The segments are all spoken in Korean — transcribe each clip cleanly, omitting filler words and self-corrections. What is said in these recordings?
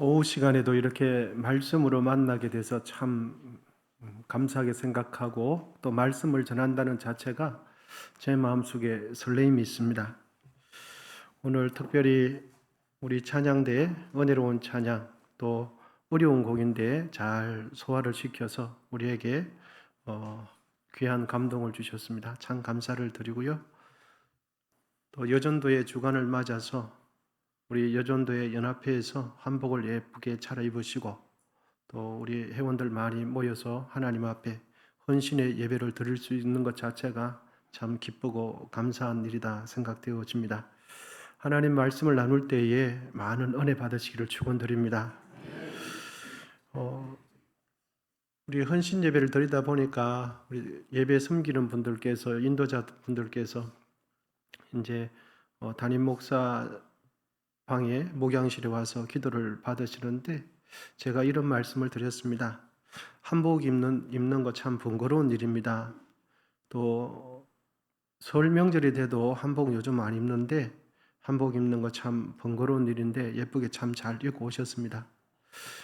오후 시간에도 이렇게 말씀으로 만나게 돼서 참 감사하게 생각하고 또 말씀을 전한다는 자체가 제 마음속에 설레임이 있습니다. 오늘 특별히 우리 찬양대에 은혜로운 찬양 또 어려운 곡인데 잘 소화를 시켜서 우리에게 귀한 감동을 주셨습니다. 참 감사를 드리고요. 또 여전도의 주간을 맞아서 우리 여전도의 연합회에서 한복을 예쁘게 차려입으시고 또 우리 회원들 많이 모여서 하나님 앞에 헌신의 예배를 드릴 수 있는 것 자체가 참 기쁘고 감사한 일이다 생각되어집니다. 하나님 말씀을 나눌 때에 많은 은혜 받으시기를 축원드립니다. 우리 헌신 예배를 드리다 보니까 우리 예배 섬기는 분들께서 인도자 분들께서 이제 담임 목사 방에 목양실에 와서 기도를 받으시는데 제가 이런 말씀을 드렸습니다. 한복 입는 거 참 번거로운 일입니다. 또 설 명절이 돼도 한복 요즘 안 입는데 한복 입는 거 참 번거로운 일인데 예쁘게 참 잘 입고 오셨습니다.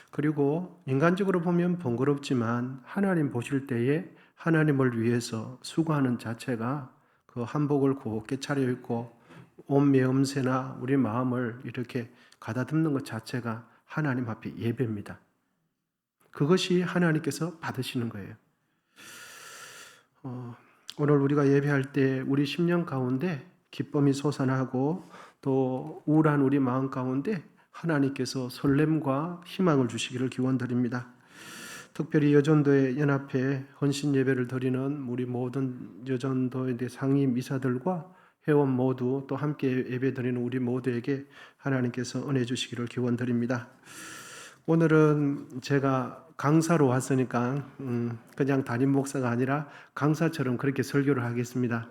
그리고 인간적으로 보면 번거롭지만 하나님 보실 때에 하나님을 위해서 수고하는 자체가 그 한복을 곱게 차려입고 온 매음새나 우리 마음을 이렇게 가다듬는 것 자체가 하나님 앞에 예배입니다. 그것이 하나님께서 받으시는 거예요. 오늘 우리가 예배할 때 우리 심령 가운데 기쁨이 솟아나고 또 우울한 우리 마음 가운데 하나님께서 설렘과 희망을 주시기를 기원드립니다. 특별히 여전도의 연합회 헌신 예배를 드리는 우리 모든 여전도의 상임 미사들과 회원 모두 또 함께 예배드리는 우리 모두에게 하나님께서 은혜 주시기를 기원드립니다. 오늘은 제가 강사로 왔으니까 그냥 담임 목사가 아니라 강사처럼 그렇게 설교를 하겠습니다.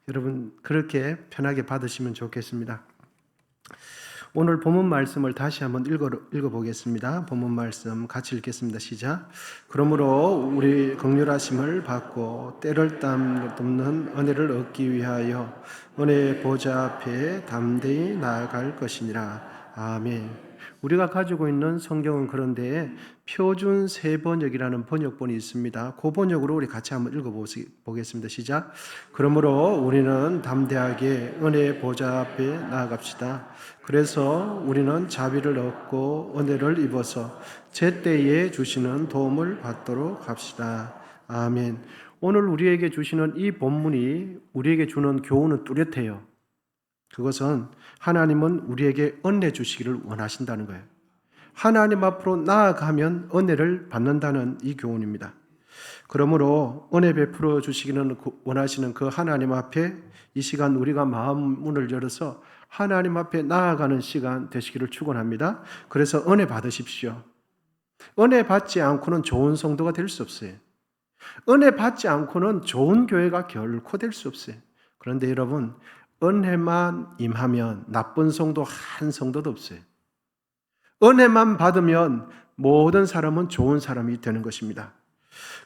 여러분 그렇게 편하게 받으시면 좋겠습니다. 오늘 본문 말씀을 다시 한번 읽어보겠습니다. 본문 말씀 같이 읽겠습니다. 시작. 그러므로 우리 긍휼하심을 받고 때를 덮는 은혜를 얻기 위하여 은혜의 보좌 앞에 담대히 나아갈 것이니라. 아멘. 우리가 가지고 있는 성경은 그런데 표준 세번역이라는 번역본이 있습니다. 그 번역으로 우리 같이 한번 읽어보겠습니다. 시작. 그러므로 우리는 담대하게 은혜의 보좌 앞에 나아갑시다. 그래서 우리는 자비를 얻고 은혜를 입어서 제때에 주시는 도움을 받도록 합시다. 아멘. 오늘 우리에게 주시는 이 본문이 우리에게 주는 교훈은 뚜렷해요. 그것은 하나님은 우리에게 은혜 주시기를 원하신다는 거예요. 하나님 앞으로 나아가면 은혜를 받는다는 이 교훈입니다. 그러므로 은혜 베풀어 주시기는 원하시는 그 하나님 앞에 이 시간 우리가 마음 문을 열어서 하나님 앞에 나아가는 시간 되시기를 축원합니다. 그래서 은혜 받으십시오. 은혜 받지 않고는 좋은 성도가 될 수 없어요. 은혜 받지 않고는 좋은 교회가 결코 될 수 없어요. 그런데 여러분 은혜만 임하면 나쁜 성도 한 성도도 없어요. 은혜만 받으면 모든 사람은 좋은 사람이 되는 것입니다.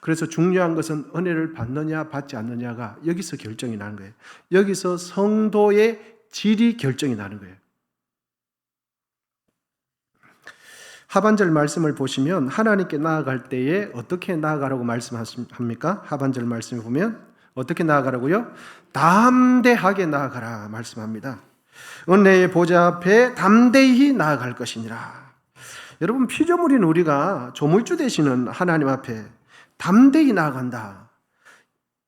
그래서 중요한 것은 은혜를 받느냐 받지 않느냐가 여기서 결정이 나는 거예요. 여기서 성도의 질이 결정이 나는 거예요. 하반절 말씀을 보시면 하나님께 나아갈 때에 어떻게 나아가라고 말씀합니까? 하반절 말씀을 보면 어떻게 나아가라고요? 담대하게 나아가라 말씀합니다. 은혜의 보좌 앞에 담대히 나아갈 것이니라. 여러분 피조물인 우리가 조물주 되시는 하나님 앞에 담대히 나아간다.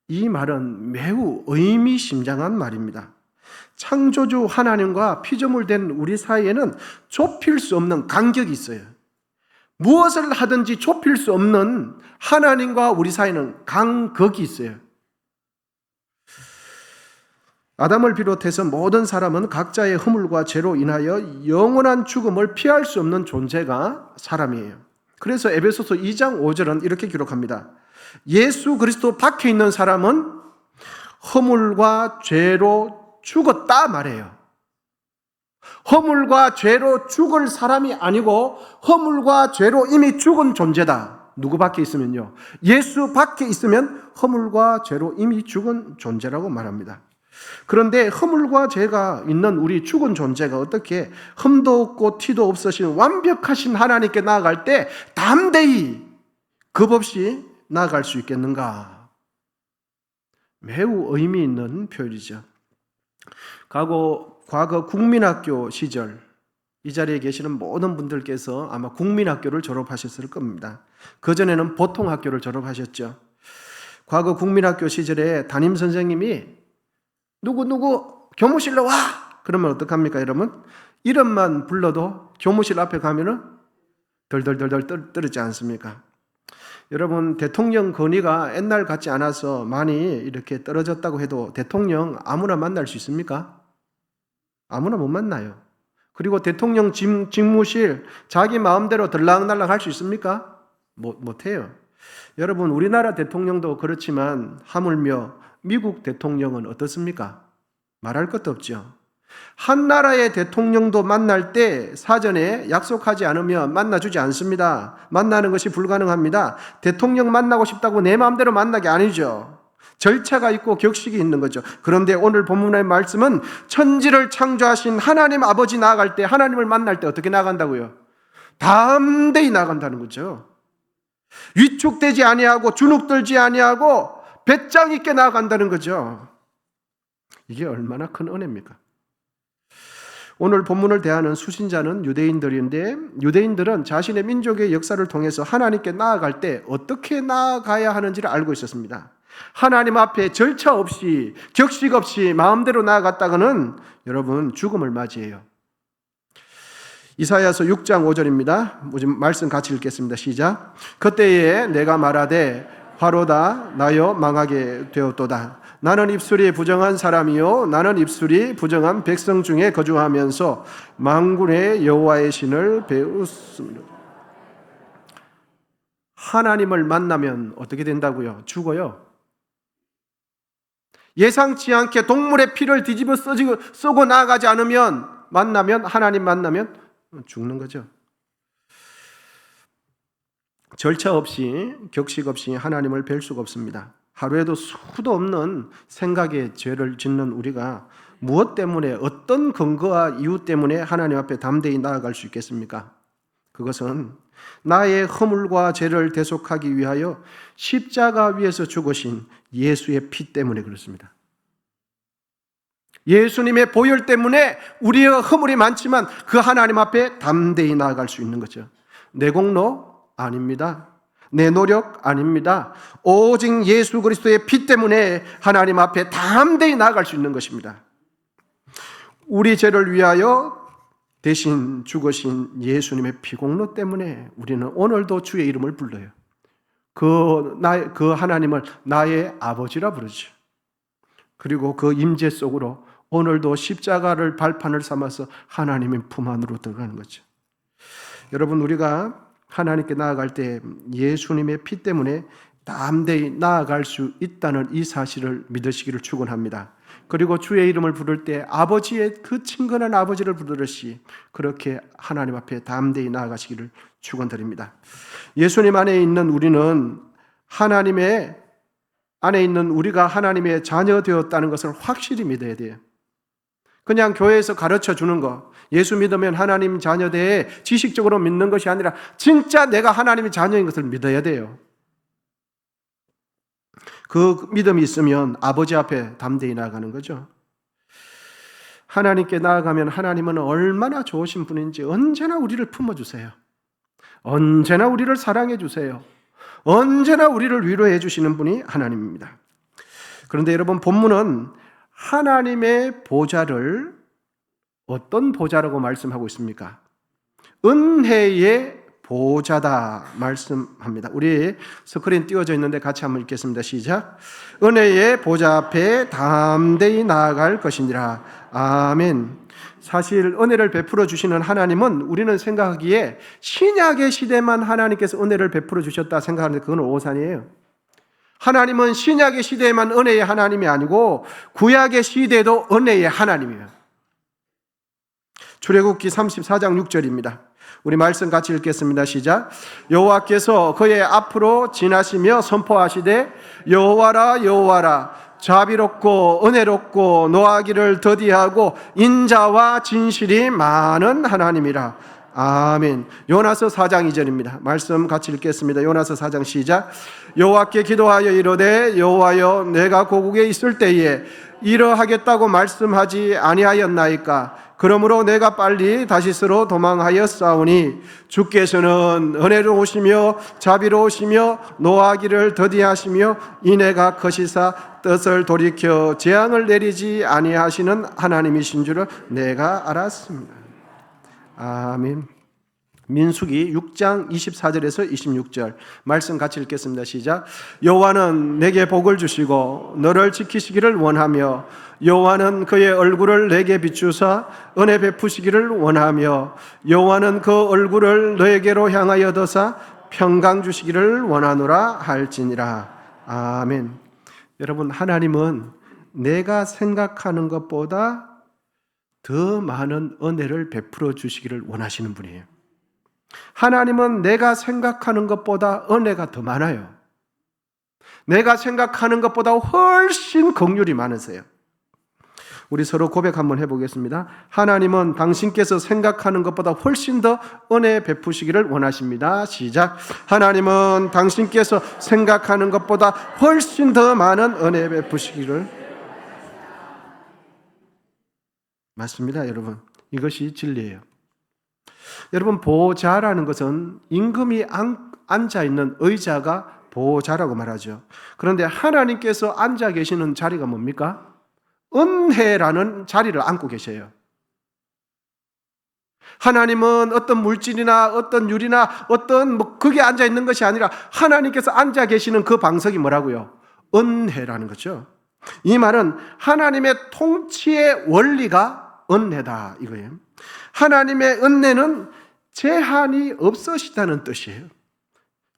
이 말은 매우 의미심장한 말입니다. 창조주 하나님과 피조물 된 우리 사이에는 좁힐 수 없는 간격이 있어요. 무엇을 하든지 좁힐 수 없는 하나님과 우리 사이에는 간격이 있어요. 아담을 비롯해서 모든 사람은 각자의 허물과 죄로 인하여 영원한 죽음을 피할 수 없는 존재가 사람이에요. 그래서 에베소서 2장 5절은 이렇게 기록합니다. 예수 그리스도 밖에 있는 사람은 허물과 죄로 죽었다 말해요. 허물과 죄로 죽을 사람이 아니고 허물과 죄로 이미 죽은 존재다. 누구 밖에 있으면요? 예수 밖에 있으면 허물과 죄로 이미 죽은 존재라고 말합니다. 그런데 허물과 죄가 있는 우리 죽은 존재가 어떻게 흠도 없고 티도 없으신 완벽하신 하나님께 나아갈 때 담대히 겁 없이 나아갈 수 있겠는가? 매우 의미 있는 표현이죠. 과거 국민학교 시절, 이 자리에 계시는 모든 분들께서 아마 국민학교를 졸업하셨을 겁니다. 그전에는 보통학교를 졸업하셨죠. 과거 국민학교 시절에 담임선생님이 누구 교무실로 와! 그러면 어떡합니까 여러분? 이름만 불러도 교무실 앞에 가면은 덜덜덜덜 떨지 않습니까? 여러분, 대통령 건의가 옛날 같지 않아서 많이 이렇게 떨어졌다고 해도 대통령 아무나 만날 수 있습니까? 아무나 못 만나요. 그리고 대통령 직무실 자기 마음대로 들락날락 할 수 있습니까? 못해요. 여러분, 우리나라 대통령도 그렇지만 하물며 미국 대통령은 어떻습니까? 말할 것도 없죠. 한 나라의 대통령도 만날 때 사전에 약속하지 않으면 만나주지 않습니다. 만나는 것이 불가능합니다. 대통령 만나고 싶다고 내 마음대로 만나게 아니죠. 절차가 있고 격식이 있는 거죠. 그런데 오늘 본문의 말씀은 천지를 창조하신 하나님 아버지 나아갈 때, 하나님을 만날 때 어떻게 나간다고요? 담대히 나간다는 거죠. 위축되지 아니하고 주눅들지 아니하고 배짱 있게 나아간다는 거죠. 이게 얼마나 큰 은혜입니까? 오늘 본문을 대하는 수신자는 유대인들인데, 유대인들은 자신의 민족의 역사를 통해서 하나님께 나아갈 때 어떻게 나아가야 하는지를 알고 있었습니다. 하나님 앞에 절차 없이, 격식 없이 마음대로 나아갔다가는 여러분 죽음을 맞이해요. 이사야서 6장 5절입니다. 말씀 같이 읽겠습니다. 시작. 그때에 내가 말하되 바로다 나여 망하게 되었도다. 나는 입술이 부정한 사람이요 나는 입술이 부정한 백성 중에 거주하면서 만군의 여호와의 신을 배웠습니다. 하나님을 만나면 어떻게 된다고요? 죽어요. 예상치 않게 동물의 피를 뒤집어 쓰고 나아가지 않으면, 하나님 만나면 죽는 거죠. 절차 없이, 격식 없이 하나님을 뵐 수가 없습니다. 하루에도 수도 없는 생각에 죄를 짓는 우리가 무엇 때문에, 어떤 근거와 이유 때문에 하나님 앞에 담대히 나아갈 수 있겠습니까? 그것은 나의 허물과 죄를 대속하기 위하여 십자가 위에서 죽으신 예수의 피 때문에 그렇습니다. 예수님의 보혈 때문에 우리의 허물이 많지만 그 하나님 앞에 담대히 나아갈 수 있는 거죠. 내 공로 아닙니다. 내 노력 아닙니다. 오직 예수 그리스도의 피 때문에 하나님 앞에 담대히 나아갈 수 있는 것입니다. 우리 죄를 위하여 대신 죽으신 예수님의 피공로 때문에 우리는 오늘도 주의 이름을 불러요. 그 하나님을 나의 아버지라 부르죠. 그리고 그 임재 속으로 오늘도 십자가를 발판을 삼아서 하나님의 품 안으로 들어가는 거죠. 여러분, 우리가 하나님께 나아갈 때 예수님의 피 때문에 담대히 나아갈 수 있다는 이 사실을 믿으시기를 축원합니다. 그리고 주의 이름을 부를 때 아버지의 그 친근한 아버지를 부르듯이 그렇게 하나님 앞에 담대히 나아가시기를 축원드립니다. 예수님 안에 있는 우리는 하나님의 안에 있는 우리가 하나님의 자녀 되었다는 것을 확실히 믿어야 돼요. 그냥 교회에서 가르쳐 주는 거, 예수 믿으면 하나님 자녀돼 지식적으로 믿는 것이 아니라 진짜 내가 하나님의 자녀인 것을 믿어야 돼요. 그 믿음이 있으면 아버지 앞에 담대히 나아가는 거죠. 하나님께 나아가면 하나님은 얼마나 좋으신 분인지 언제나 우리를 품어주세요. 언제나 우리를 사랑해 주세요. 언제나 우리를 위로해 주시는 분이 하나님입니다. 그런데 여러분, 본문은 하나님의 보좌를 어떤 보좌라고 말씀하고 있습니까? 은혜의 보좌다 말씀합니다. 우리 스크린 띄워져 있는데 같이 한번 읽겠습니다. 시작. 은혜의 보좌 앞에 담대히 나아갈 것이니라. 아멘. 사실 은혜를 베풀어 주시는 하나님은 우리는 생각하기에 신약의 시대만 하나님께서 은혜를 베풀어 주셨다 생각하는데 그건 오산이에요. 하나님은 신약의 시대에만 은혜의 하나님이 아니고 구약의 시대에도 은혜의 하나님이에요. 출애굽기 34장 6절입니다. 우리 말씀 같이 읽겠습니다. 시작. 여호와께서 그의 앞으로 지나시며 선포하시되 여호와라 여호와라 자비롭고 은혜롭고 노하기를 더디하고 인자와 진실이 많은 하나님이라. 아멘. 요나서 4장 2절입니다. 말씀 같이 읽겠습니다. 요나서 4장 시작. 여호와께 기도하여 이르되 여호와여 내가 고국에 있을 때에 이러하겠다고 말씀하지 아니하였나이까. 그러므로 내가 빨리 다시스로 도망하였사오니 주께서는 은혜로우시며 자비로우시며 노하기를 더디하시며 인애가 크시사 뜻을 돌이켜 재앙을 내리지 아니하시는 하나님이신 줄을 내가 알았습니다. 아멘. 민수기 6장 24절에서 26절 말씀 같이 읽겠습니다. 시작. 여호와는 내게 복을 주시고 너를 지키시기를 원하며 여호와는 그의 얼굴을 내게 비추사 은혜 베푸시기를 원하며 여호와는 그 얼굴을 너에게로 향하여 드사 평강 주시기를 원하노라 할지니라. 아멘. 여러분, 하나님은 내가 생각하는 것보다 더 많은 은혜를 베풀어 주시기를 원하시는 분이에요. 하나님은 내가 생각하는 것보다 은혜가 더 많아요. 내가 생각하는 것보다 훨씬 긍휼이 많으세요. 우리 서로 고백 한번 해보겠습니다. 하나님은 당신께서 생각하는 것보다 훨씬 더 은혜 베푸시기를 원하십니다. 시작. 하나님은 당신께서 생각하는 것보다 훨씬 더 많은 은혜 베푸시기를. 맞습니다, 여러분. 이것이 진리예요. 여러분, 보좌라는 것은 임금이 앉아있는 의자가 보좌라고 말하죠. 그런데 하나님께서 앉아 계시는 자리가 뭡니까? 은혜라는 자리를 앉고 계셔요. 하나님은 어떤 물질이나 어떤 유리나 어떤 그게 앉아 있는 것이 아니라 하나님께서 앉아 계시는 그 방석이 뭐라고요? 은혜라는 거죠. 이 말은 하나님의 통치의 원리가 은혜다 이거예요. 하나님의 은혜는 제한이 없으시다는 뜻이에요.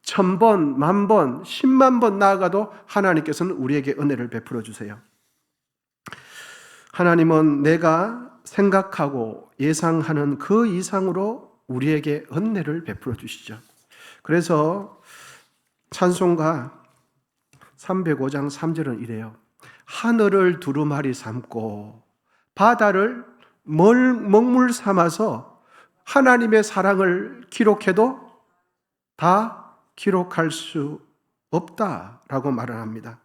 1000번, 10,000번, 100,000번 나아가도 하나님께서는 우리에게 은혜를 베풀어 주세요. 하나님은 내가 생각하고 예상하는 그 이상으로 우리에게 은혜를 베풀어 주시죠. 그래서 찬송가 305장 3절은 이래요. 하늘을 두루마리 삼고 바다를 먹물 삼아서 하나님의 사랑을 기록해도 다 기록할 수 없다라고 말을 합니다.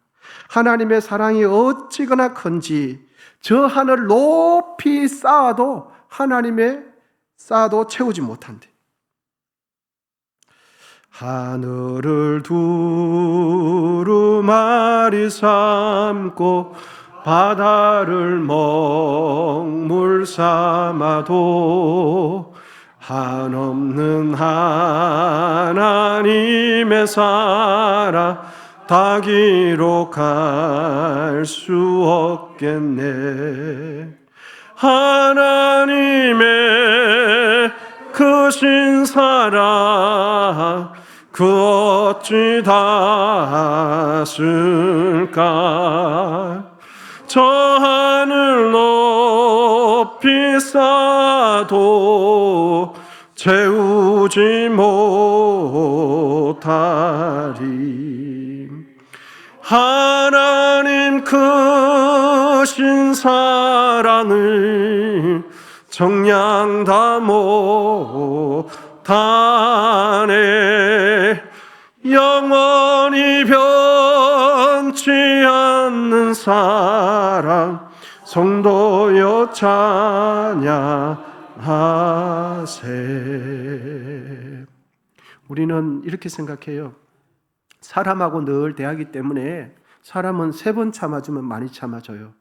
하나님의 사랑이 어찌거나 큰지 저 하늘 높이 쌓아도 하나님의 쌓아도 채우지 못한대. 하늘을 두루마리 삼고 바다를 먹물 삼아도 한없는 하나님의 사랑 다 기록할 수 없겠네. 하나님의 크신 사랑 그 어찌 다 쓸까. 저 하늘 높이 쌓아도 채우지 못하리. 하나님 크신 사랑을 정량 다 못하네. 영원히 변치 않는 사랑 성도여 찬양하세. 우리는 이렇게 생각해요. 사람하고 늘 대하기 때문에 사람은 3번 참아주면 많이 참아줘요.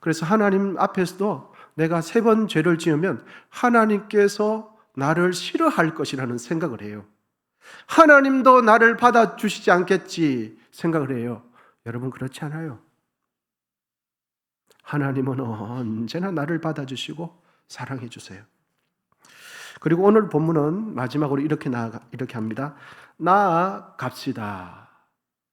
그래서 하나님 앞에서도 내가 3번 죄를 지으면 하나님께서 나를 싫어할 것이라는 생각을 해요. 하나님도 나를 받아주시지 않겠지 생각을 해요. 여러분, 그렇지 않아요. 하나님은 언제나 나를 받아주시고 사랑해 주세요. 그리고 오늘 본문은 마지막으로 이렇게 합니다. 나아갑시다.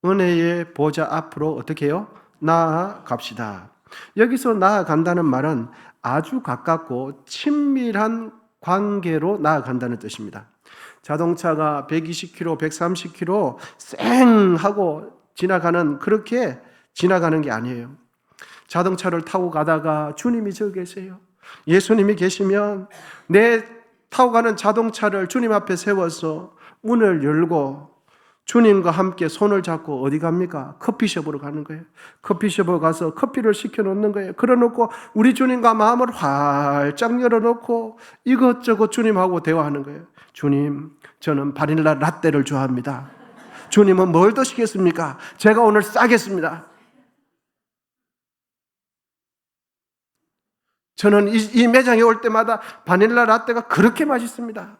은혜의 보좌 앞으로 어떻게 해요? 나아갑시다. 여기서 나아간다는 말은 아주 가깝고 친밀한 관계로 나아간다는 뜻입니다. 자동차가 120km, 130km 쌩 하고 지나가는 그렇게 지나가는 게 아니에요. 자동차를 타고 가다가 주님이 저 계세요. 예수님이 계시면 내 타고 가는 자동차를 주님 앞에 세워서 문을 열고 주님과 함께 손을 잡고 어디 갑니까? 커피숍으로 가는 거예요. 커피숍으로 가서 커피를 시켜놓는 거예요. 그래놓고 우리 주님과 마음을 활짝 열어놓고 이것저것 주님하고 대화하는 거예요. 주님, 저는 바닐라 라떼를 좋아합니다. 주님은 뭘 드시겠습니까? 제가 오늘 싸겠습니다. 저는 이 매장에 올 때마다 바닐라 라떼가 그렇게 맛있습니다.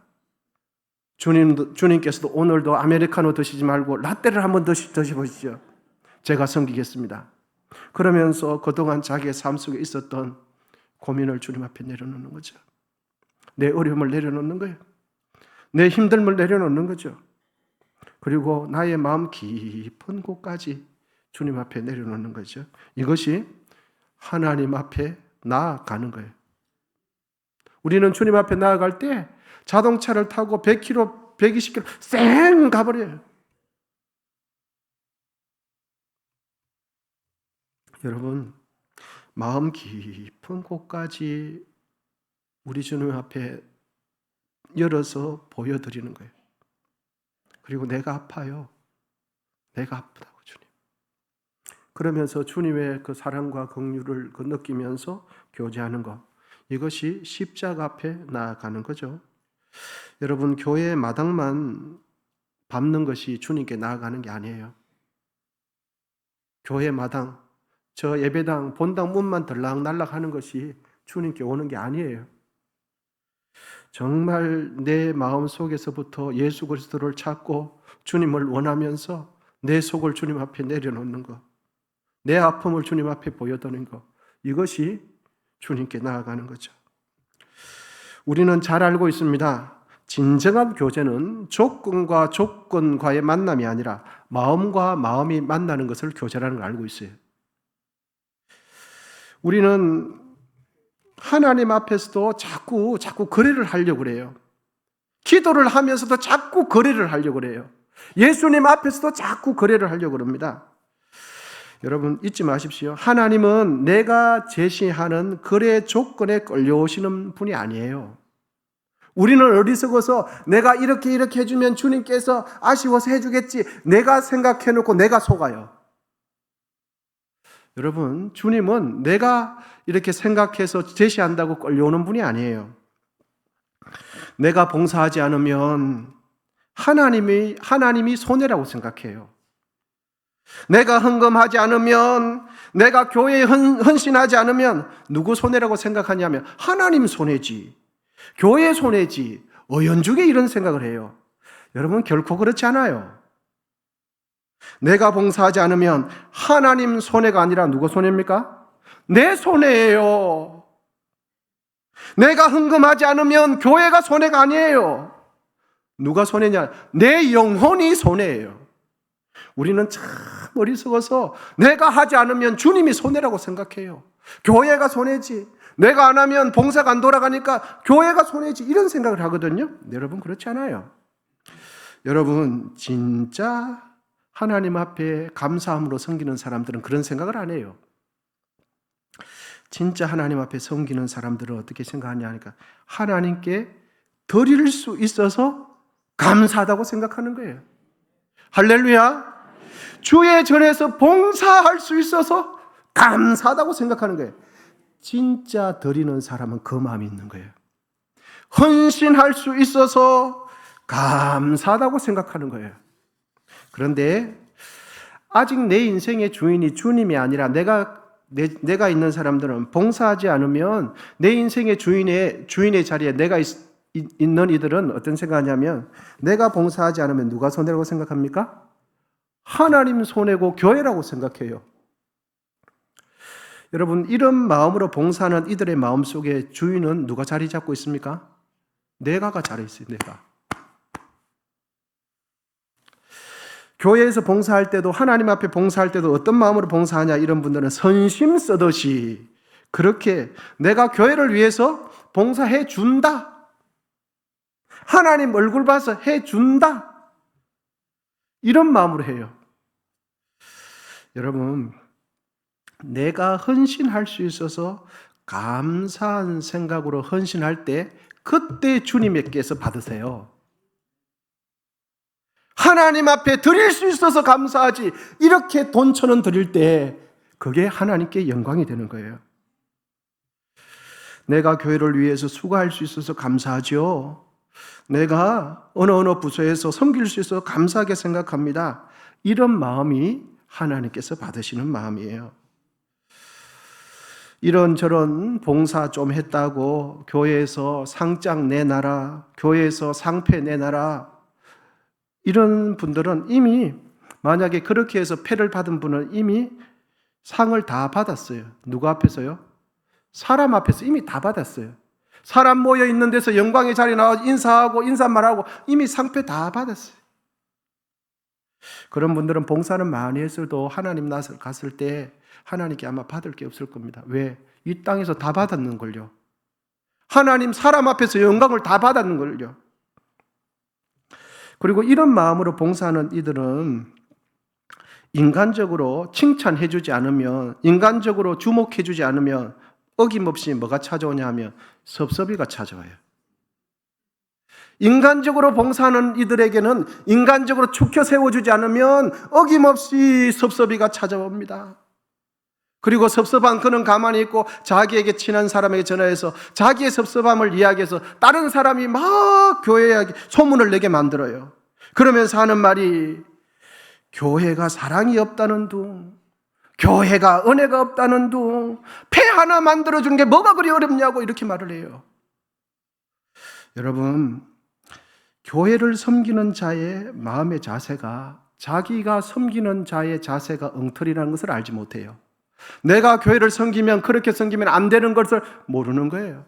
주님께서도 오늘도 아메리카노 드시지 말고 라떼를 한번 드셔보시죠. 제가 섬기겠습니다. 그러면서 그동안 자기의 삶 속에 있었던 고민을 주님 앞에 내려놓는 거죠. 내 어려움을 내려놓는 거예요. 내 힘듦을 내려놓는 거죠. 그리고 나의 마음 깊은 곳까지 주님 앞에 내려놓는 거죠. 이것이 하나님 앞에 나아가는 거예요. 우리는 주님 앞에 나아갈 때 자동차를 타고 100km, 120km 쌩 가버려요. 여러분, 마음 깊은 곳까지 우리 주님 앞에 열어서 보여드리는 거예요. 그리고 내가 아파요. 내가 아프다고 주님. 그러면서 주님의 그 사랑과 긍휼을 느끼면서 교제하는 것. 이것이 십자가 앞에 나아가는 거죠. 여러분, 교회 마당만 밟는 것이 주님께 나아가는 게 아니에요. 교회 마당, 저 예배당, 본당 문만 들락날락 하는 것이 주님께 오는 게 아니에요. 정말 내 마음 속에서부터 예수 그리스도를 찾고 주님을 원하면서 내 속을 주님 앞에 내려놓는 것, 내 아픔을 주님 앞에 보여드리는 것, 이것이 주님께 나아가는 거죠. 우리는 잘 알고 있습니다. 진정한 교제는 조건과 조건과의 만남이 아니라 마음과 마음이 만나는 것을 교제라는 걸 알고 있어요. 우리는 하나님 앞에서도 자꾸 거래를 하려고 그래요. 기도를 하면서도 자꾸 거래를 하려고 그래요. 예수님 앞에서도 자꾸 거래를 하려고 합니다. 여러분 잊지 마십시오. 하나님은 내가 제시하는 거래 조건에 끌려오시는 분이 아니에요. 우리는 어리석어서 내가 이렇게 해주면 주님께서 아쉬워서 해주겠지. 내가 생각해놓고 내가 속아요. 여러분, 주님은 내가 이렇게 생각해서 제시한다고 끌려오는 분이 아니에요. 내가 봉사하지 않으면 하나님이 손해라고 생각해요. 내가 헌금하지 않으면, 내가 교회에 헌신하지 않으면 누구 손해라고 생각하냐면 하나님 손해지, 교회 손해지, 어연중에 이런 생각을 해요. 여러분, 결코 그렇지 않아요. 내가 봉사하지 않으면 하나님 손해가 아니라 누구 손해입니까? 내 손해예요. 내가 헌금하지 않으면 교회가 손해가 아니에요. 누가 손해냐? 내 영혼이 손해예요. 우리는 참 어리석어서 내가 하지 않으면 주님이 손해라고 생각해요. 교회가 손해지. 내가 안 하면 봉사가 안 돌아가니까 교회가 손해지. 이런 생각을 하거든요. 여러분, 그렇지 않아요. 여러분, 진짜 하나님 앞에 감사함으로 섬기는 사람들은 그런 생각을 안 해요. 진짜 하나님 앞에 섬기는 사람들은 어떻게 생각하냐 하니까 하나님께 드릴 수 있어서 감사하다고 생각하는 거예요. 할렐루야. 주의 전에서 봉사할 수 있어서 감사하다고 생각하는 거예요. 진짜 드리는 사람은 그 마음이 있는 거예요. 헌신할 수 있어서 감사하다고 생각하는 거예요. 그런데 아직 내 인생의 주인이 주님이 아니라 내가 있는 사람들은 봉사하지 않으면 내 인생의 주인의 자리에 내가 있는 이들은 어떤 생각하냐면 내가 봉사하지 않으면 누가 손해라고 생각합니까? 하나님 손해고 교회라고 생각해요. 여러분, 이런 마음으로 봉사하는 이들의 마음속에 주인은 누가 자리 잡고 있습니까? 내가가 자리 있어요. 내가. 교회에서 봉사할 때도 하나님 앞에 봉사할 때도 어떤 마음으로 봉사하냐 이런 분들은 선심 쓰듯이 그렇게 내가 교회를 위해서 봉사해 준다. 하나님 얼굴 봐서 해 준다. 이런 마음으로 해요. 여러분, 내가 헌신할 수 있어서 감사한 생각으로 헌신할 때 그때 주님께서 받으세요. 하나님 앞에 드릴 수 있어서 감사하지, 이렇게 돈 1,000원 드릴 때 그게 하나님께 영광이 되는 거예요. 내가 교회를 위해서 수고할 수 있어서 감사하죠. 내가 어느 부서에서 섬길 수 있어서 감사하게 생각합니다. 이런 마음이 하나님께서 받으시는 마음이에요. 이런저런 봉사 좀 했다고 교회에서 상장 내놔라, 교회에서 상패 내놔라, 이런 분들은 이미, 만약에 그렇게 해서 패를 받은 분은 이미 상을 다 받았어요. 누구 앞에서요? 사람 앞에서 이미 다 받았어요. 사람 모여 있는 데서 영광의 자리에 나와서 인사하고 인사말하고 이미 상패 다 받았어요. 그런 분들은 봉사는 많이 했어도 하나님 나서 갔을 때 하나님께 아마 받을 게 없을 겁니다. 왜? 이 땅에서 다 받았는 걸요. 하나님 사람 앞에서 영광을 다 받았는 걸요. 그리고 이런 마음으로 봉사하는 이들은 인간적으로 칭찬해 주지 않으면, 인간적으로 주목해 주지 않으면 어김없이 뭐가 찾아오냐 하면 섭섭이가 찾아와요. 인간적으로 봉사하는 이들에게는 인간적으로 축혀 세워주지 않으면 어김없이 섭섭이가 찾아옵니다. 그리고 섭섭한 그는 가만히 있고 자기에게 친한 사람에게 전화해서 자기의 섭섭함을 이야기해서 다른 사람이 막 교회에 소문을 내게 만들어요. 그러면서 하는 말이 교회가 사랑이 없다는 둥, 교회가 은혜가 없다는 둥, 폐 하나 만들어주는 게 뭐가 그리 어렵냐고 이렇게 말을 해요. 여러분, 교회를 섬기는 자의 마음의 자세가 자기가 섬기는 자의 자세가 엉터리라는 것을 알지 못해요. 내가 교회를 섬기면 그렇게 섬기면 안 되는 것을 모르는 거예요.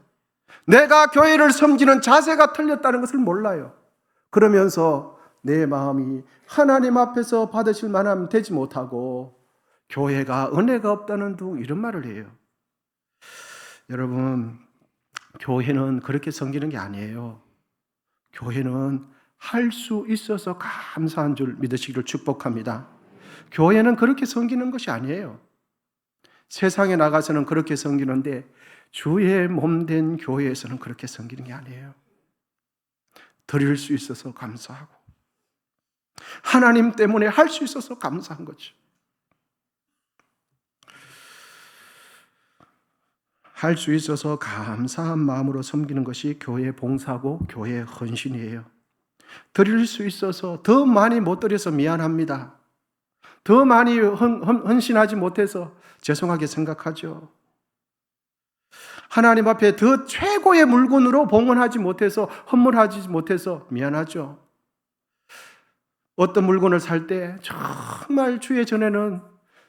내가 교회를 섬기는 자세가 틀렸다는 것을 몰라요. 그러면서 내 마음이 하나님 앞에서 받으실 만하면 되지 못하고 교회가 은혜가 없다는 둥 이런 말을 해요. 여러분, 교회는 그렇게 섬기는 게 아니에요. 교회는 할 수 있어서 감사한 줄 믿으시기를 축복합니다. 교회는 그렇게 섬기는 것이 아니에요. 세상에 나가서는 그렇게 섬기는데 주의 몸된 교회에서는 그렇게 섬기는 게 아니에요. 드릴 수 있어서 감사하고 하나님 때문에 할 수 있어서 감사한 거죠. 할 수 있어서 감사한 마음으로 섬기는 것이 교회 봉사고 교회 헌신이에요. 드릴 수 있어서 더 많이 못 드려서 미안합니다. 더 많이 헌신하지 못해서 죄송하게 생각하죠. 하나님 앞에 더 최고의 물건으로 봉헌하지 못해서, 헌물하지 못해서 미안하죠. 어떤 물건을 살 때 정말 주의 전에는,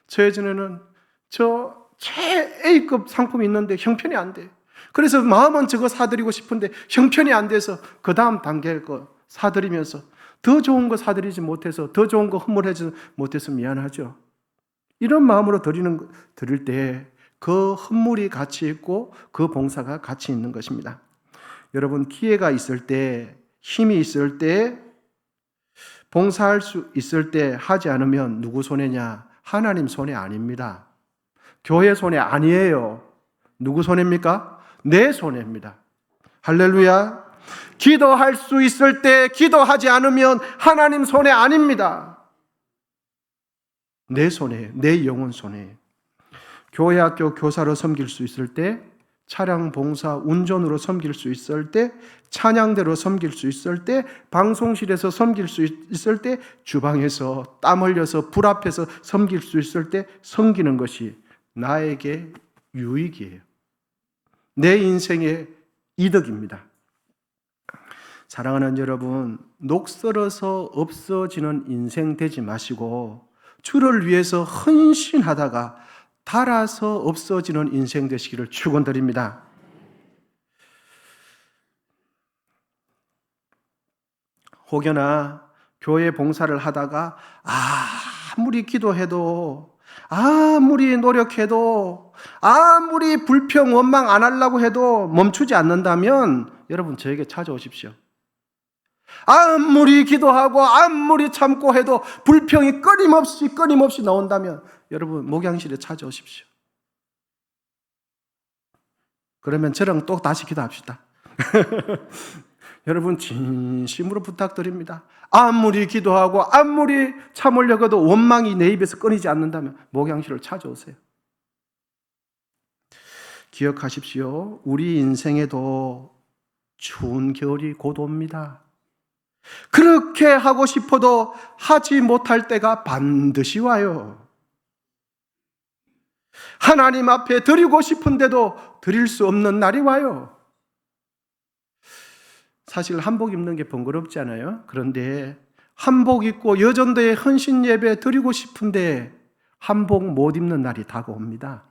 저의 전에는 저 최A급 상품이 있는데 형편이 안 돼. 그래서 마음은 저거 사드리고 싶은데 형편이 안 돼서 그 다음 단계 거 사드리면서 더 좋은 거 사드리지 못해서, 더 좋은 거 헌물하지 못해서 미안하죠. 이런 마음으로 드릴 때 그 헌물이 가치 있고 그 봉사가 가치 있는 것입니다. 여러분, 기회가 있을 때, 힘이 있을 때, 봉사할 수 있을 때 하지 않으면 누구 손해냐? 하나님 손해 아닙니다. 교회 손해 아니에요. 누구 손해입니까? 내 손해입니다. 할렐루야. 기도할 수 있을 때 기도하지 않으면 하나님 손해 아닙니다. 내 손해, 내 영혼 손해. 교회 학교 교사로 섬길 수 있을 때, 차량 봉사 운전으로 섬길 수 있을 때, 찬양대로 섬길 수 있을 때, 방송실에서 섬길 수 있을 때, 주방에서 땀 흘려서 불 앞에서 섬길 수 있을 때 섬기는 것이 나에게 유익이에요. 내 인생의 이득입니다. 사랑하는 여러분, 녹슬어서 없어지는 인생 되지 마시고 주를 위해서 헌신하다가 닳아서 없어지는 인생 되시기를 축원드립니다. 혹여나 교회 봉사를 하다가 아무리 기도해도, 아무리 노력해도, 아무리 불평 원망 안 하려고 해도 멈추지 않는다면 여러분 저에게 찾아오십시오. 아무리 기도하고 아무리 참고 해도 불평이 끊임없이 나온다면 여러분 목양실에 찾아오십시오. 그러면 저랑 또 다시 기도합시다. 여러분 진심으로 부탁드립니다. 아무리 기도하고 아무리 참으려고도 원망이 내 입에서 끊이지 않는다면 목양실을 찾아오세요. 기억하십시오. 우리 인생에도 추운 겨울이 곧 옵니다. 그렇게 하고 싶어도 하지 못할 때가 반드시 와요. 하나님 앞에 드리고 싶은데도 드릴 수 없는 날이 와요. 사실 한복 입는 게 번거롭지 않아요? 그런데 한복 입고 여전도의 헌신 예배 드리고 싶은데 한복 못 입는 날이 다가옵니다.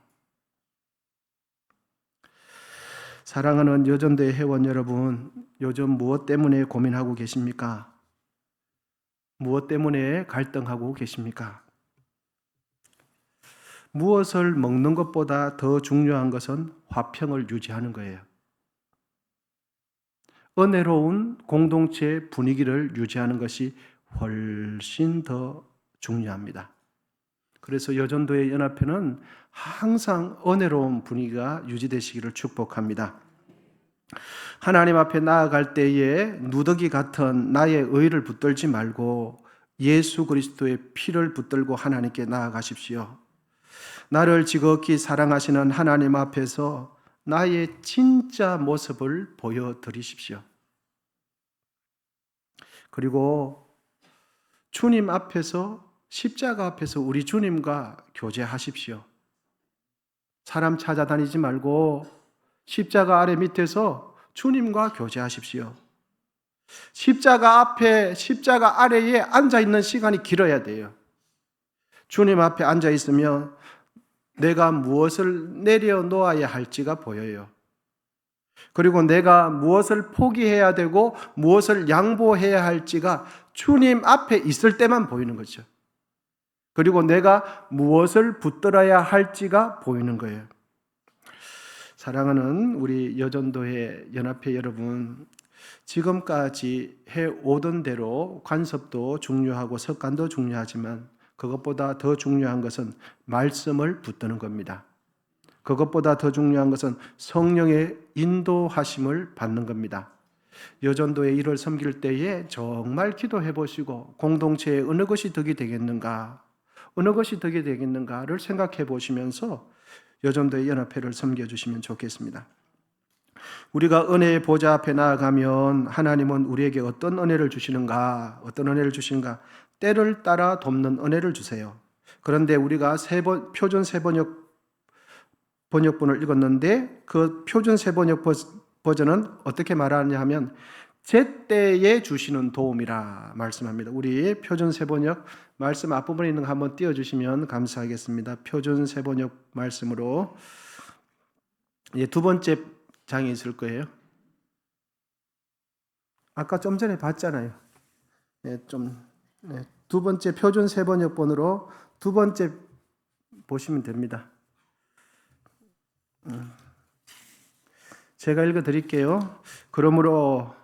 사랑하는 여전도의 회원 여러분, 요즘 무엇 때문에 고민하고 계십니까? 무엇 때문에 갈등하고 계십니까? 무엇을 먹는 것보다 더 중요한 것은 화평을 유지하는 거예요. 은혜로운 공동체 분위기를 유지하는 것이 훨씬 더 중요합니다. 그래서 여전도의 연합회는 항상 은혜로운 분위기가 유지되시기를 축복합니다. 하나님 앞에 나아갈 때에 누더기 같은 나의 의를 붙들지 말고 예수 그리스도의 피를 붙들고 하나님께 나아가십시오. 나를 지극히 사랑하시는 하나님 앞에서 나의 진짜 모습을 보여드리십시오. 그리고 주님 앞에서, 십자가 앞에서 우리 주님과 교제하십시오. 사람 찾아다니지 말고 십자가 아래 밑에서 주님과 교제하십시오. 십자가 앞에, 십자가 아래에 앉아있는 시간이 길어야 돼요. 주님 앞에 앉아있으면 내가 무엇을 내려놓아야 할지가 보여요. 그리고 내가 무엇을 포기해야 되고 무엇을 양보해야 할지가 주님 앞에 있을 때만 보이는 거죠. 그리고 내가 무엇을 붙들어야 할지가 보이는 거예요. 사랑하는 우리 여전도회 연합회 여러분, 지금까지 해오던 대로 관습도 중요하고 석간도 중요하지만 그것보다 더 중요한 것은 말씀을 붙드는 겁니다. 그것보다 더 중요한 것은 성령의 인도하심을 받는 겁니다. 여전도의 일을 섬길 때에 정말 기도해 보시고 공동체에 어느 것이 덕이 되겠는가, 어느 것이 덕이 되겠는가를 생각해 보시면서 여전도의 연합회를 섬겨주시면 좋겠습니다. 우리가 은혜의 보좌 앞에 나아가면 하나님은 우리에게 어떤 은혜를 주시는가, 어떤 은혜를 주시는가, 때를 따라 돕는 은혜를 주세요. 그런데 우리가 표준 세번역 번역본을 읽었는데 그 표준 세번역 버전은 어떻게 말하냐 하면 제때에 주시는 도움이라 말씀합니다. 우리 표준 세번역 말씀 앞부분에 있는 거 한번 띄워주시면 감사하겠습니다. 표준 세번역 말씀으로 두 번째 장에 있을 거예요. 아까 좀 전에 봤잖아요. 두 번째 표준 세번역본으로 두 번째 보시면 됩니다. 제가 읽어드릴게요. 그러므로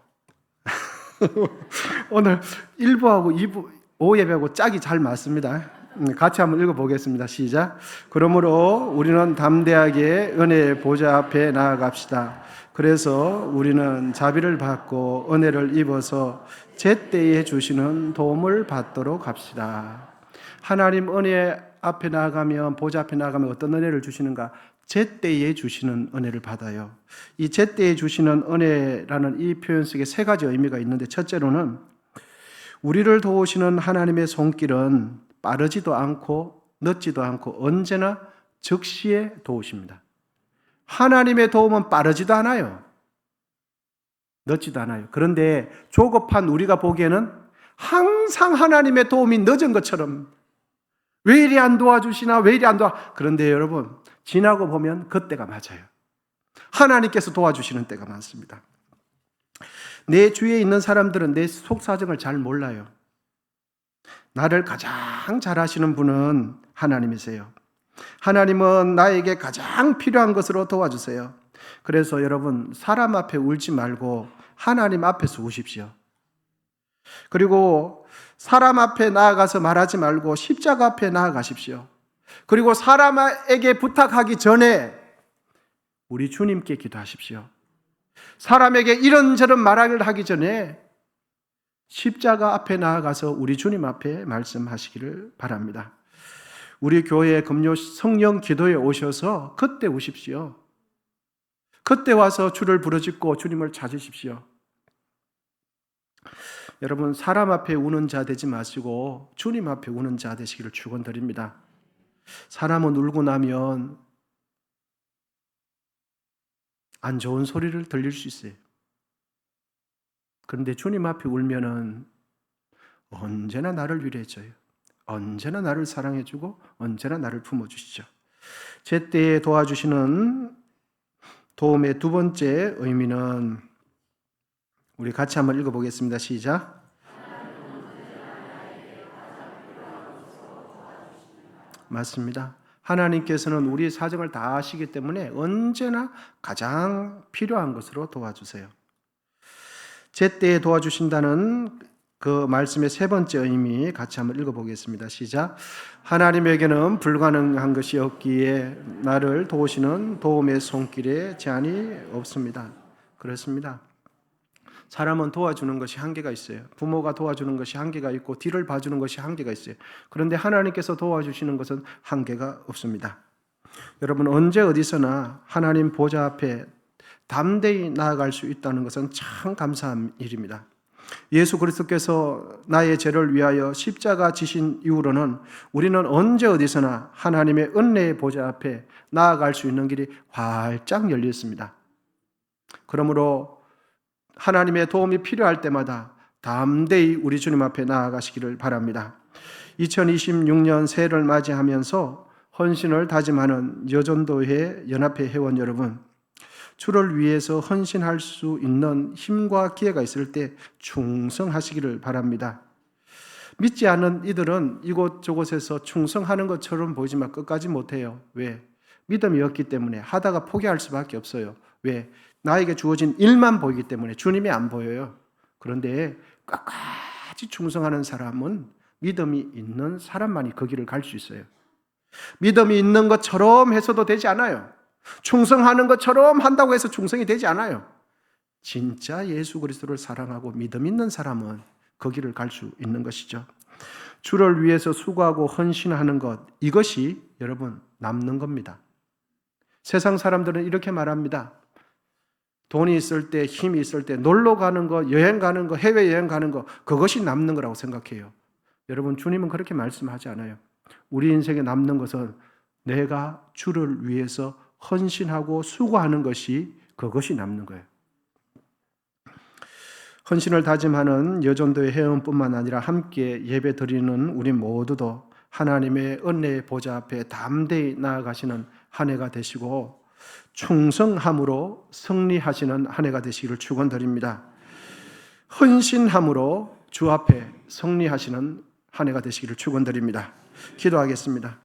오늘 1부하고 2부, 오예배하고 짝이 잘 맞습니다. 같이 한번 읽어보겠습니다. 시작. 그러므로 우리는 담대하게 은혜의 보좌 앞에 나아갑시다. 그래서 우리는 자비를 받고 은혜를 입어서 제때에 주시는 도움을 받도록 합시다. 하나님 은혜 앞에 나아가면, 보좌 앞에 나아가면 어떤 은혜를 주시는가? 제때에 주시는 은혜를 받아요. 이 제때에 주시는 은혜라는 이 표현 속에 세 가지 의미가 있는데, 첫째로는 우리를 도우시는 하나님의 손길은 빠르지도 않고 늦지도 않고 언제나 즉시에 도우십니다. 하나님의 도움은 빠르지도 않아요. 늦지도 않아요. 그런데 조급한 우리가 보기에는 항상 하나님의 도움이 늦은 것처럼, 왜 이리 안 도와주시나, 왜 이리 안 도와. 그런데 여러분, 지나고 보면 그때가 맞아요. 하나님께서 도와주시는 때가 많습니다. 내 주위에 있는 사람들은 내 속사정을 잘 몰라요. 나를 가장 잘 아시는 분은 하나님이세요. 하나님은 나에게 가장 필요한 것으로 도와주세요. 그래서 여러분, 사람 앞에 울지 말고 하나님 앞에서 우십시오. 그리고 사람 앞에 나아가서 말하지 말고 십자가 앞에 나아가십시오. 그리고 사람에게 부탁하기 전에 우리 주님께 기도하십시오. 사람에게 이런저런 말을 하기 전에 십자가 앞에 나아가서 우리 주님 앞에 말씀하시기를 바랍니다. 우리 교회 금요 성령 기도에 오셔서 그때 오십시오. 그때 와서 주를 부르짖고 주님을 찾으십시오. 여러분, 사람 앞에 우는 자 되지 마시고 주님 앞에 우는 자 되시기를 축원드립니다. 사람은 울고 나면 안 좋은 소리를 들릴 수 있어요. 그런데 주님 앞에 울면은 언제나 나를 위로해줘요. 언제나 나를 사랑해주고 언제나 나를 품어주시죠. 제때에 도와주시는 도움의 두 번째 의미는 우리 같이 한번 읽어보겠습니다. 시작. 맞습니다. 하나님께서는 우리의 사정을 다 아시기 때문에 언제나 가장 필요한 것으로 도와주세요. 제때에 도와주신다는 그 말씀의 세 번째 의미 같이 한번 읽어보겠습니다. 시작. 하나님에게는 불가능한 것이 없기에 나를 도우시는 도움의 손길에 제한이 없습니다. 그렇습니다. 사람은 도와주는 것이 한계가 있어요. 부모가 도와주는 것이 한계가 있고 뒤를 봐주는 것이 한계가 있어요. 그런데 하나님께서 도와주시는 것은 한계가 없습니다. 여러분, 언제 어디서나 하나님 보좌 앞에 담대히 나아갈 수 있다는 것은 참 감사한 일입니다. 예수 그리스도께서 나의 죄를 위하여 십자가 지신 이후로는 우리는 언제 어디서나 하나님의 은혜의 보좌 앞에 나아갈 수 있는 길이 활짝 열렸습니다. 그러므로 하나님의 도움이 필요할 때마다 담대히 우리 주님 앞에 나아가시기를 바랍니다. 2026년 새해를 맞이하면서 헌신을 다짐하는 여전도회 연합회 회원 여러분, 주를 위해서 헌신할 수 있는 힘과 기회가 있을 때 충성하시기를 바랍니다. 믿지 않는 이들은 이곳저곳에서 충성하는 것처럼 보이지만 끝까지 못해요. 왜? 믿음이 없기 때문에 하다가 포기할 수밖에 없어요. 왜? 나에게 주어진 일만 보이기 때문에 주님이 안 보여요. 그런데 끝까지 충성하는 사람은 믿음이 있는 사람만이 그 길을 갈 수 있어요. 믿음이 있는 것처럼 해서도 되지 않아요. 충성하는 것처럼 한다고 해서 충성이 되지 않아요. 진짜 예수 그리스도를 사랑하고 믿음 있는 사람은 그 길을 갈 수 있는 것이죠. 주를 위해서 수고하고 헌신하는 것, 이것이 여러분 남는 겁니다. 세상 사람들은 이렇게 말합니다. 돈이 있을 때, 힘이 있을 때 놀러 가는 거, 여행 가는 거, 해외여행 가는 거, 그것이 남는 거라고 생각해요. 여러분, 주님은 그렇게 말씀하지 않아요. 우리 인생에 남는 것은 내가 주를 위해서 헌신하고 수고하는 것이, 그것이 남는 거예요. 헌신을 다짐하는 여전도의 회원뿐만 아니라 함께 예배 드리는 우리 모두도 하나님의 은혜의 보좌 앞에 담대히 나아가시는 한 해가 되시고 충성함으로 승리하시는 한 해가 되시기를 축원드립니다. 헌신함으로 주 앞에 승리하시는 한 해가 되시기를 축원드립니다. 기도하겠습니다.